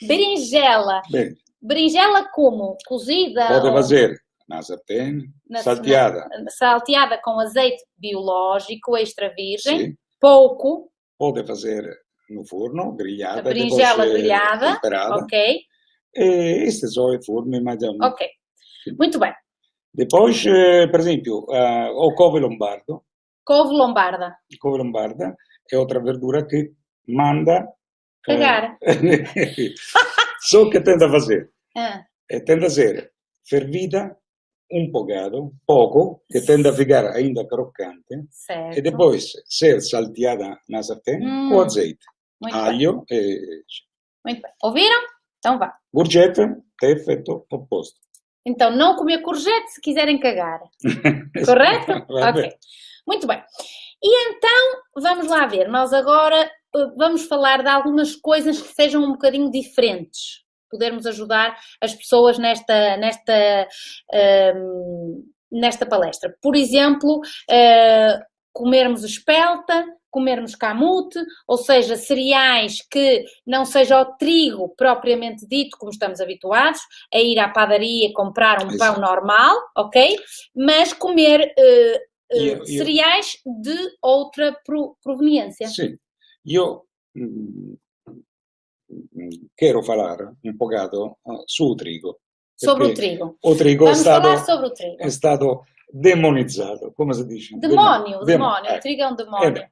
Berinjela. Bem. Berinjela como? Cozida? Pode fazer na sartén, salteada. Salteada com azeite biológico, extra virgem. Sim. Pouco. Pode fazer no forno, grelhada. A berinjela grelhada. Temperada. Ok. Queste sono le forme, ma ok. Muito bem. Depois, per esempio, o couve lombardo. Couve lombarda. Couve lombarda è outra verdura che manda cagar. Só que tende a fazer. Tende a ser fervida un pouco, que tende a ficar ainda crocante. Certo. E depois ser salteada na sartén com azeite, alho e... Muito bem. Ouviram? Então vá. Courgette tem efeito oposto. Então, não comer courgette se quiserem cagar. Correto? Ok. Muito bem. E então, vamos lá ver. Nós agora vamos falar de algumas coisas que sejam um bocadinho diferentes. Podermos ajudar as pessoas nesta palestra. Por exemplo, comermos espelta, comermos camute, ou seja, cereais que não seja o trigo propriamente dito, como estamos habituados, a ir à padaria comprar um pão normal, ok? Mas comer cereais de outra proveniência. Sim. Eu quero falar un bocado sul trigo. Sobre o trigo. O trigo Vamos falar sobre o trigo. è stato demonizzato, come si dice? Demônio. O trigo é um demônio.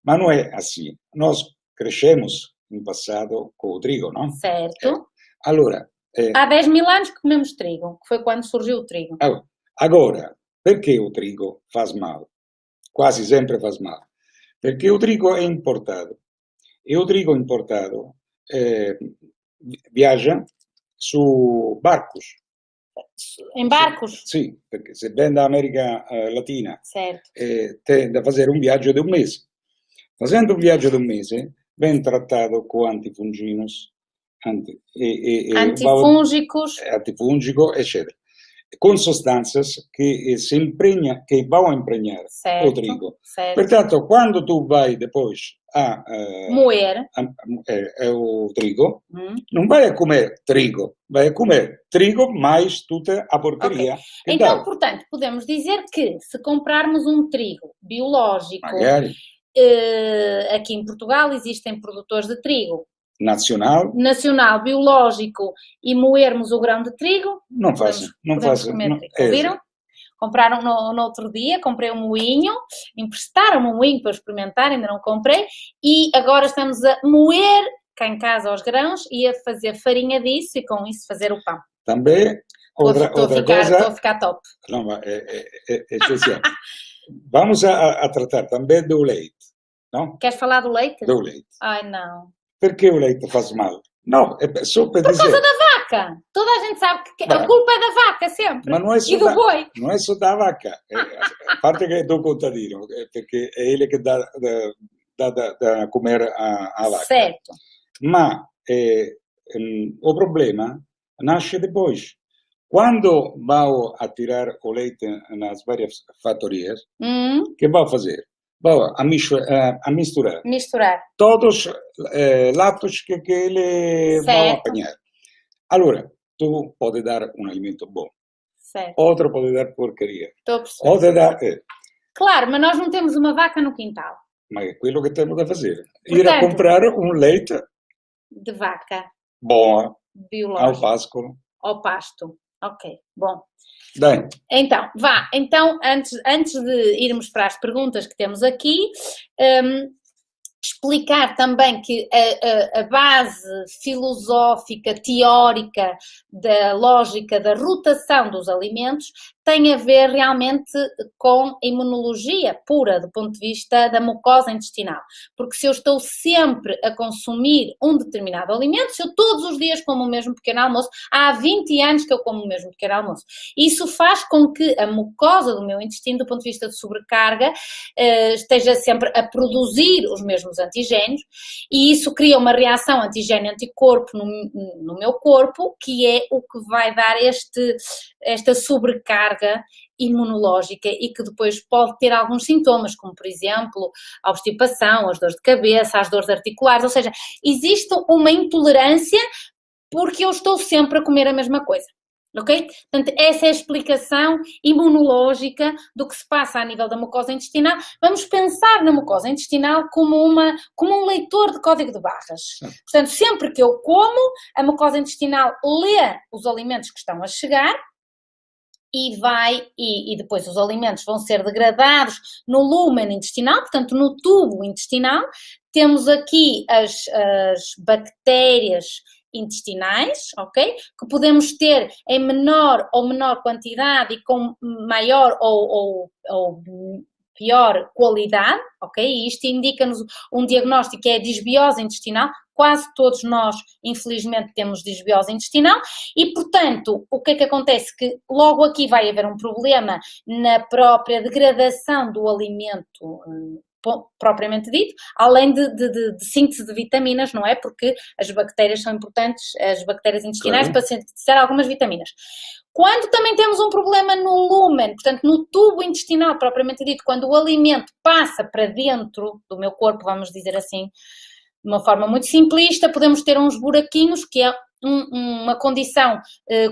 Ma não é assim. Nós crescemos no passado com o trigo, não? Certo. Allora, há 10.000 anos que comemos trigo, que foi quando surgiu o trigo. Agora, perché o trigo faz mal? Quasi sempre faz mal. Perché o trigo è importato. E o trigo importato viaggia su barcos. Em barcos? Sì, perché se vem da América Latina, certo. Tem da fazer um viaggio de um mês. Fazendo um viaggio de um mês, vem tratado com antifunginos, antifúngicos, antifúngico, eccetera, com sostanças que se impregna, que vão empregnar certo, o trigo. Certo. Portanto, quando tu vai depois a moer o trigo, não vai a comer trigo, vai a comer trigo mais toda a porcaria. Okay. Então, portanto, podemos dizer que se comprarmos um trigo biológico, aqui em Portugal existem produtores de trigo nacional, biológico, e moermos o grão de trigo, não fazem comer trigo. Viram? Compraram no outro dia, comprei um moinho, emprestaram-me um moinho para experimentar, ainda não comprei, e agora estamos a moer cá em casa os grãos e a fazer farinha disso e com isso fazer o pão. Também, outra coisa... Estou a ficar top. Não, é especial. Vamos a tratar também do leite, não? Queres falar do leite? Do leite. Ai, não. Perché o leite faz mal? Não, é só para dizer... Por causa da vaca! Toda a gente sabe que a culpa é da vaca, sempre. Mas não é só e do boi. Não é só da vaca. A parte que é do contadino, perché è ele che dà da comer a vaca. Certo. Ma o problema nasce depois. Quando vão a tirar o leite nas várias fattorias, que vão fazer? Vão a misturar todos latos que eles vão apanhar. Allora, tu pode dar um alimento bom. Certo. Outro pode dar porcaria. Estou a perceber. Pode dar... Claro, mas nós não temos uma vaca no quintal. Mas é aquilo que temos a fazer. Ir a comprar um leite... de vaca. Bom. Biológico. Ao pascolo. Ao pasto. Ok, bom. Bem. Então, Então, antes de irmos para as perguntas que temos aqui, explicar também que a base filosófica, teórica da lógica da rotação dos alimentos tem a ver realmente com imunologia pura, do ponto de vista da mucosa intestinal. Porque se eu estou sempre a consumir um determinado alimento, se eu todos os dias como o mesmo pequeno almoço, há 20 anos que eu como o mesmo pequeno almoço, isso faz com que a mucosa do meu intestino, do ponto de vista de sobrecarga, esteja sempre a produzir os mesmos antigénios, e isso cria uma reação antigênio-anticorpo no meu corpo, que é o que vai dar esta sobrecarga imunológica e que depois pode ter alguns sintomas, como por exemplo a obstipação, as dores de cabeça, as dores articulares, ou seja, existe uma intolerância porque eu estou sempre a comer a mesma coisa. Ok? Portanto, essa é a explicação imunológica do que se passa a nível da mucosa intestinal. Vamos pensar na mucosa intestinal como um leitor de código de barras. Portanto, sempre que eu como, a mucosa intestinal lê os alimentos que estão a chegar e depois os alimentos vão ser degradados no lúmen intestinal, portanto, no tubo intestinal. Temos aqui as bactérias intestinais, ok? Que podemos ter em menor ou menor quantidade e com maior ou pior qualidade, ok? E isto indica-nos um diagnóstico que é disbiose intestinal. Quase todos nós, infelizmente, temos disbiose intestinal e, portanto, o que é que acontece? Que logo aqui vai haver um problema na própria degradação do alimento propriamente dito, além de síntese de vitaminas, não é? Porque as bactérias são importantes, as bactérias intestinais, para sintetizar algumas vitaminas. Quando também temos um problema no lúmen, portanto no tubo intestinal propriamente dito, quando o alimento passa para dentro do meu corpo, vamos dizer assim, de uma forma muito simplista, podemos ter uns buraquinhos, que é uma condição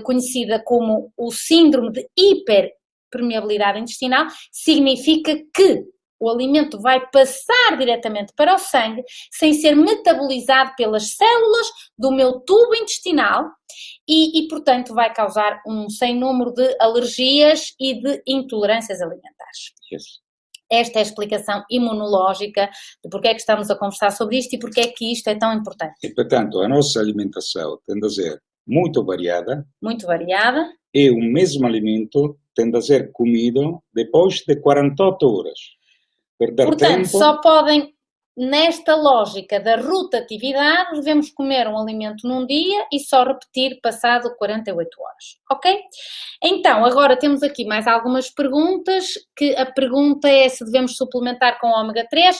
conhecida como o síndrome de hiperpermeabilidade intestinal. Significa que o alimento vai passar diretamente para o sangue, sem ser metabolizado pelas células do meu tubo intestinal e portanto, vai causar um sem número de alergias e de intolerâncias alimentares. Yes. Esta é a explicação imunológica de porque é que estamos a conversar sobre isto e porque é que isto é tão importante. E, portanto, a nossa alimentação tende a ser muito variada. Muito variada. E o mesmo alimento tende a ser comido depois de 48 horas. Per dar Portanto, tempo... só podem, nesta lógica da rotatividade, devemos comer um alimento num dia e só repetir passado 48 horas, ok? Então, agora temos aqui mais algumas perguntas, que a pergunta é se devemos suplementar com ômega 3.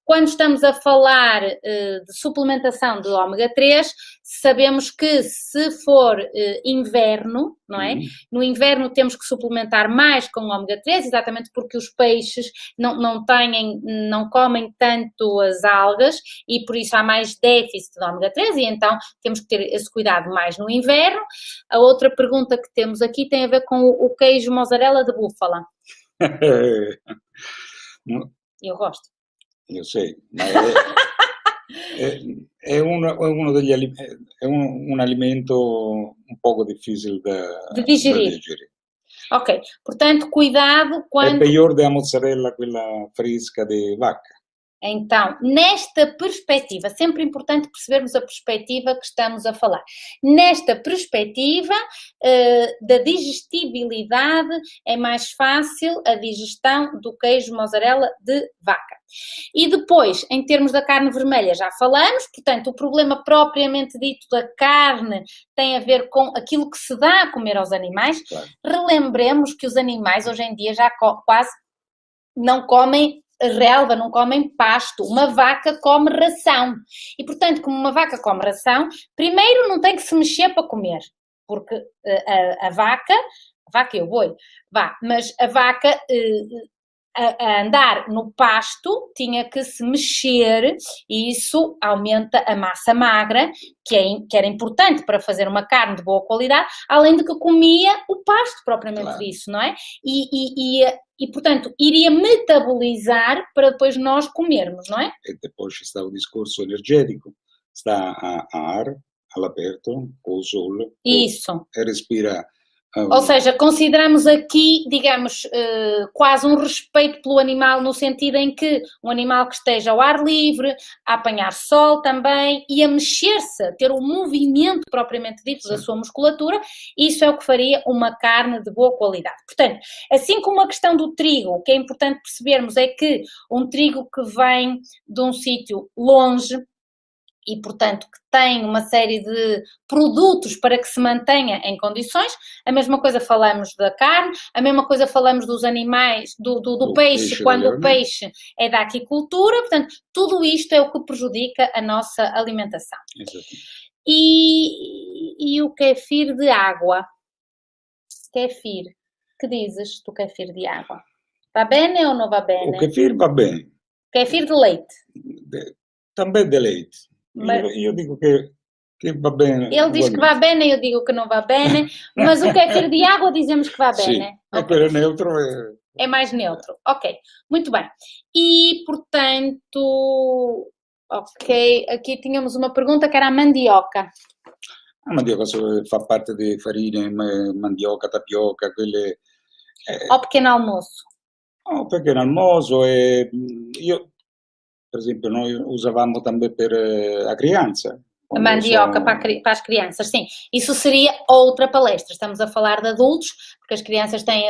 Quando estamos a falar de suplementação de ômega 3, sabemos que se for inverno, não é? No inverno temos que suplementar mais com ômega 3, exatamente porque os peixes não comem tanto as algas e por isso há mais déficit de ômega 3 e então temos que ter esse cuidado mais no inverno. A outra pergunta que temos aqui tem a ver com o queijo mozzarella de búfala. Eu gosto. Io sei, ma è uno degli è un alimento un poco difficile de digerir. Ok, portanto, cuidado quando... É pior da mozzarella, quella fresca de vaca. Então, nesta perspectiva, sempre importante percebermos a perspectiva que estamos a falar. Nesta perspectiva da digestibilidade, é mais fácil a digestão do queijo mozzarella de vaca. E depois, em termos da carne vermelha, já falamos, portanto, o problema propriamente dito da carne tem a ver com aquilo que se dá a comer aos animais. Claro. Relembremos que os animais hoje em dia já quase não comem relva, não comem pasto. Uma vaca come ração. E, portanto, como uma vaca come ração, primeiro não tem que se mexer para comer, porque a vaca e o boi, mas a vaca a andar no pasto tinha que se mexer e isso aumenta a massa magra, que era importante para fazer uma carne de boa qualidade, além de que comia o pasto propriamente Claro. disso, não é? E, portanto, iria metabolizar para depois nós comermos, não é? E depois está o discorso energético, está a ar, all'aperto, com o sol, Isso. e respira. Ou seja, consideramos aqui, digamos, quase um respeito pelo animal, no sentido em que um animal que esteja ao ar livre, a apanhar sol também e a mexer-se, a ter o movimento propriamente dito da sua musculatura, isso é o que faria uma carne de boa qualidade. Portanto, assim como a questão do trigo, o que é importante percebermos é que um trigo que vem de um sítio longe, e, portanto, que tem uma série de produtos para que se mantenha em condições. A mesma coisa falamos da carne, a mesma coisa falamos dos animais, do peixe, quando o peixe é da aquicultura. Portanto, tudo isto é o que prejudica a nossa alimentação. Exato. E o kefir de água? Kefir. Que dizes do kefir de água? Va bene ou não va bene? O kefir va bene. Kefir de leite. Também de leite. Mas io dico che va bene. ele diz que va bene, eu digo que não va bene, mas o kefir de água dizemos que va bene. Sim, é okay. Neutro. É mais neutro, ok, muito bem. E, portanto, ok, aqui tínhamos uma pergunta que era a mandioca. A mandioca fa parte di farine, mandioca, tapioca, quelle... Ao pequeno almoço. Ao pequeno almoço io... Per esempio, noi usavamo também para a criança. A mandioca para as crianças, sim. Isso seria outra palestra. Estamos a falar de adultos, porque as crianças têm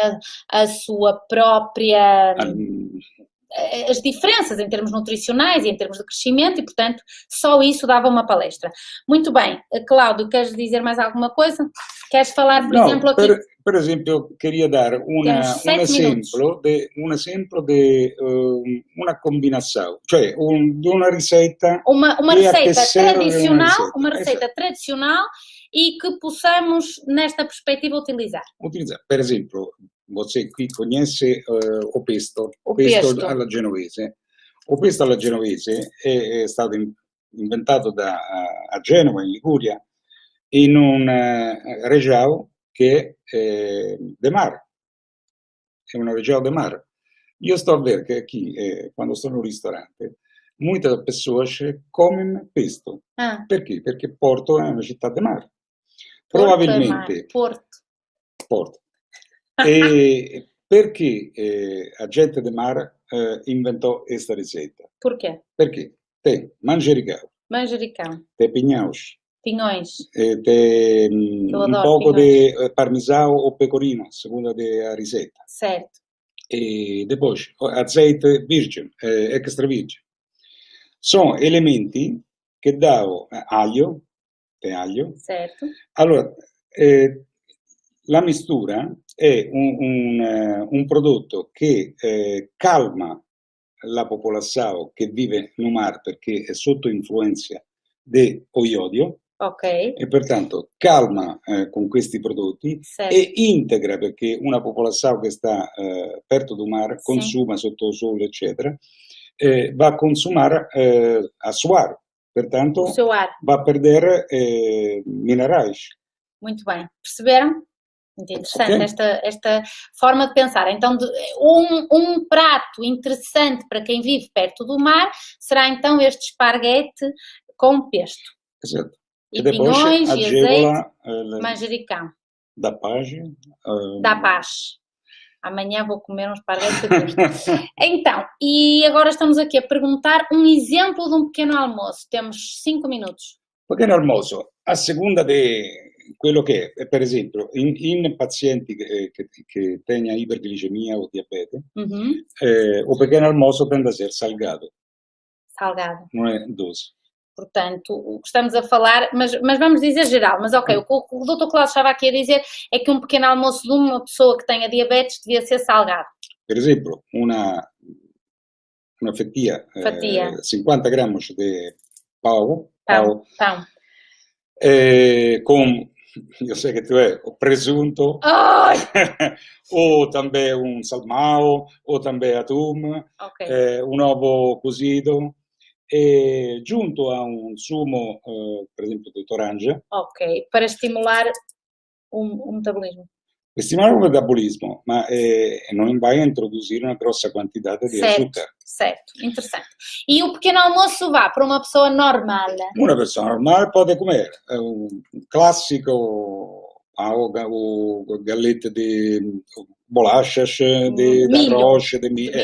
a sua própria... as diferenças em termos nutricionais e em termos de crescimento e, portanto, só isso dava uma palestra. Muito bem. Cláudio, queres dizer mais alguma coisa? Queres falar, por exemplo, aqui... Per esempio, eu queria dar un esempio di una combinazione, cioè di una ricetta. Uma receita tradicional, uma receita tradicional e que possamos, nesta perspectiva, utilizar. Per esempio, você qui conhece o pesto alla genovese. O pesto alla genovese è stato inventato a Genova, in Liguria, in un região che è de mar, è una região de mar. Io sto a ver che aqui, quando sto no ristorante, muitas pessoas comem pesto. Ah, Perché? Perché Porto è una città di mare. Porto é mar. Probabilmente Porto. Porto. E perché a gente de mare inventò questa ricetta? Porquê? Perché tem manjericão, Manjericão. tem pinhaus, Pinhões. tem Eu un adoro poco pinhões. de parmesão ou pecorino, a seconda da ricetta. Certo. E depois azeite virgem, extra virgem. Sono elementi che davo aglio, tem aglio. Certo. Allora, la mistura è un prodotto che calma la popolazione che vive no mar perché è sotto influenza di iodio Ok. e pertanto calma con questi prodotti Certo. e integra perché una popolazione che sta aperto do mar Sì. consuma sotto il sole eccetera va a consumare a suar, pertanto O seu ar. va a perdere minerais. Muito bem. Perceberam? Muito interessante Ok. esta forma de pensar. Então, um prato interessante para quem vive perto do mar será então este esparguete com pesto. Esatto. E E depois pinhões, e azeite, agevola manjericão. da page. Dá paz. Amanhã vou comer um esparguete de pesto. Então, e agora estamos aqui a perguntar um exemplo de um pequeno almoço. Temos 5 minutos. Pequeno almoço, a seconda di quello che è, per esempio, in pazienti che tengono iperglicemia o diabete, Uhum. o pequeno almoço tende a ser salgado, Salgado. non è doce. Portanto, o que estamos a falar, mas vamos dizer geral, mas ok, o que o Dr. Cláudio estava aqui a dizer é que um pequeno almoço de uma pessoa que tenha diabetes devia ser salgado. Per esempio, una fatia, 50 grammi di pão, Pão. com, io so che tu hai, o presunto, Ai! o também un salmão, o também atum, Ok. un uovo cosito, e giunto a un sumo, per esempio, di toranja. Ok, para estimular o metabolismo. Stimolare il metabolismo, ma non vai a introdurre una grossa quantità di zucchero. Certo, interessante. E o pequeno almoço vá para uma pessoa normal? Una persona normale può comer un classico o gallette di bolachas, di arroz, di milho.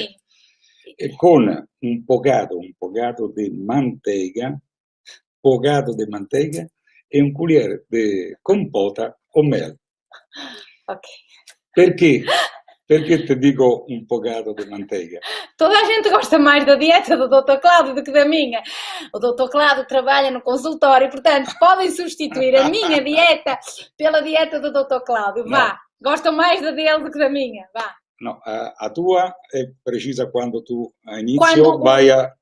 E con un pocato di manteiga, e un culiere di compota o mel. Ok. Perché? Perché ti dico un pocato di manteiga? Toda a gente gosta mais da dieta do Dr. Cláudio do que da minha. O Dr. Cláudio trabalha no consultório, portanto, podem substituir a minha dieta pela dieta do Dr. Cláudio. Vá, no. Gostam mais da dele do que da minha. Vá. No, a tua è precisa quando tu a inizio vai a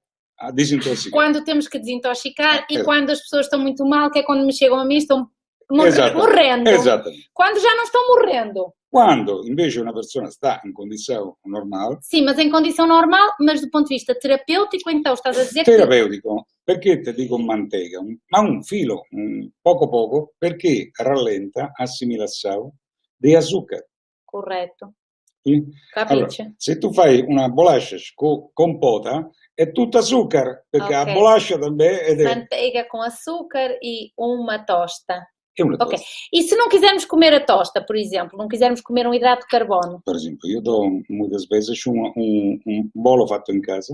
desintossicar. Quando temos que desintoxicar e quando as pessoas estão muito mal, que é quando me chegam a mim, estão morrendo. Exatamente. Quando já não estão morrendo. Quando invece una persona sta in condizione normale. Sim, mas em condição normal, mas do ponto de vista terapêutico, então estás a dizer Terapeutico, perché ti dico manteiga? Ma un filo, poco, perché rallenta l'assimilazione di zucchero. Corretto. Allora, se tu fai una bolacha con compota, è tutta zucchero, perché a bolacha também è manteiga com açúcar e uma tosta. Ok. E se não quisermos comer a tosta, por exemplo, não quisermos comer um hidrato de carbono? Per esempio, io do muitas vezes un bolo fatto in casa.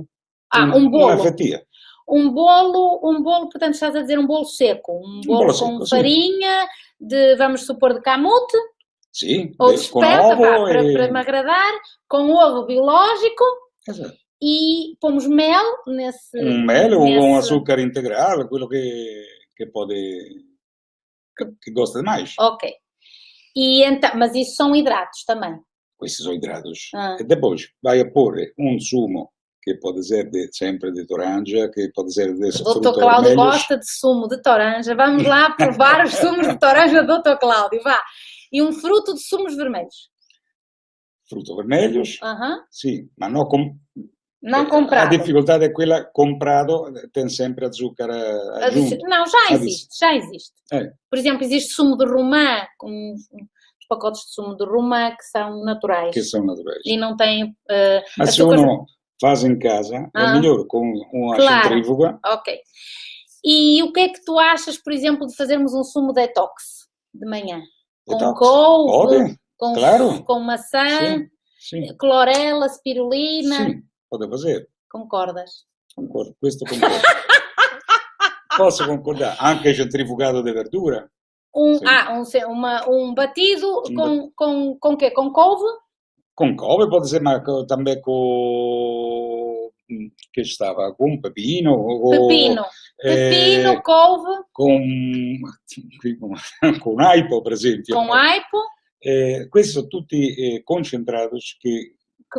Um bolo. Uma fatia. Um bolo, portanto, estás a dizer um bolo seco. Um bolo com farinha, vamos supor, de camute. Sim, ou de espelta, para me agradar, com ovo biológico. Exato. E pomos mel nesse... mel ou um açúcar integral, quello che pode... que gosta mais. Ok. E então, mas isso são hidratos também? Questi sono hidratos. E depois vai a porre un sumo che pode ser sempre de toranja, che pode ser de fruto vermelhos. O Dr. Cláudio gosta de sumo de toranja. Vamos lá provar os sumos de toranja do Dr. Cláudio, vá. E um fruto de sumos vermelhos. Frutos vermelhos? Sì, ma no não comprado. A dificuldade é quella comprado, tem sempre açúcar junto. Não, já existe. Por exemplo, existe sumo de romã, com pacotes de sumo de romã que são naturais. Que são naturais. E não têm Mas se uno faz em casa, é melhor com uma centrífuga. Ok. E o que é que tu achas, por exemplo, de fazermos um sumo detox de manhã? Com couve, com maçã, clorela, spirulina. Sim, pode fazer. Concordas? Concordo, questo concordo. Posso concordar, anche centrifugado de verdura. Um batido com quê? Com couve? Com couve, pode ser, mas também com... que estava? Com pepino. Pepino, couve. Com aipo, per esempio. Com aipo. Questi sono tutti concentrados que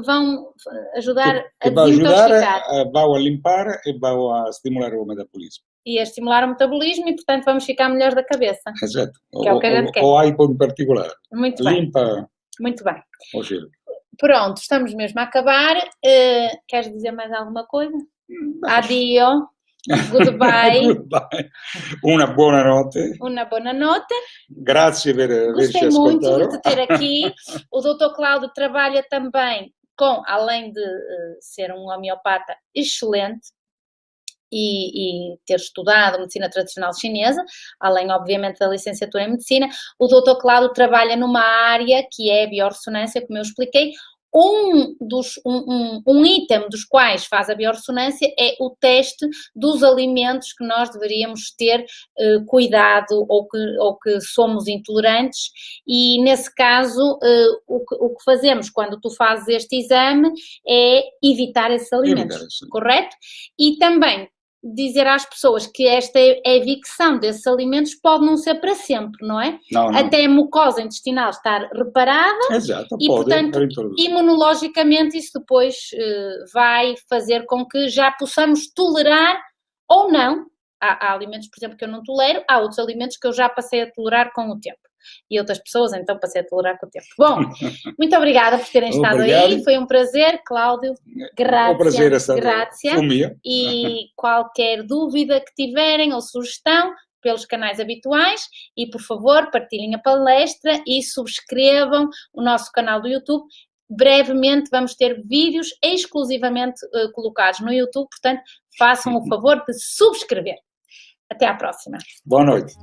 vão ajudar a desintoxicar. Vão a limpar e vão a estimular o metabolismo. E a estimular o metabolismo e, portanto, vamos ficar melhores da cabeça. Exato. Que é o que a gente quer. O aipo em particular. Muito bem. Limpa. Muito bem. O cheiro. Pronto, estamos mesmo a acabar. Queres dizer mais alguma coisa? Addio. Goodbye. Goodbye. Una buona notte. Una buona notte. Grazie per averci ascoltato. Gostei muito de ter aqui. O Dr. Cláudio trabalha também além de ser um homeopata excelente e ter estudado medicina tradicional chinesa, além, obviamente, da licenciatura em medicina, o Dr. Cláudio trabalha numa área que é a biorressonância, como eu expliquei. Um item dos quais faz a biorressonância é o teste dos alimentos que nós deveríamos ter cuidado ou que somos intolerantes, e nesse caso o que fazemos quando tu fazes este exame é evitar esses alimentos, correto? E também dizer às pessoas que esta evicção desses alimentos pode não ser para sempre, não é? Não. Até a mucosa intestinal estar reparada. Exato, e, portanto, imunologicamente isso depois vai fazer com que já possamos tolerar ou não. Há alimentos, por exemplo, que eu não tolero, há outros alimentos que eu já passei a tolerar com o tempo. E outras pessoas, então, passei a tolerar com o tempo. Bom, muito obrigada por terem estado aí. Foi um prazer, Cláudio. Grazie. O prazer é estar comigo. E qualquer dúvida que tiverem ou sugestão, pelos canais habituais. E, por favor, partilhem a palestra e subscrevam o nosso canal do YouTube. Brevemente vamos ter vídeos exclusivamente colocados no YouTube. Portanto, façam o favor de subscrever. Até à próxima. Boa noite.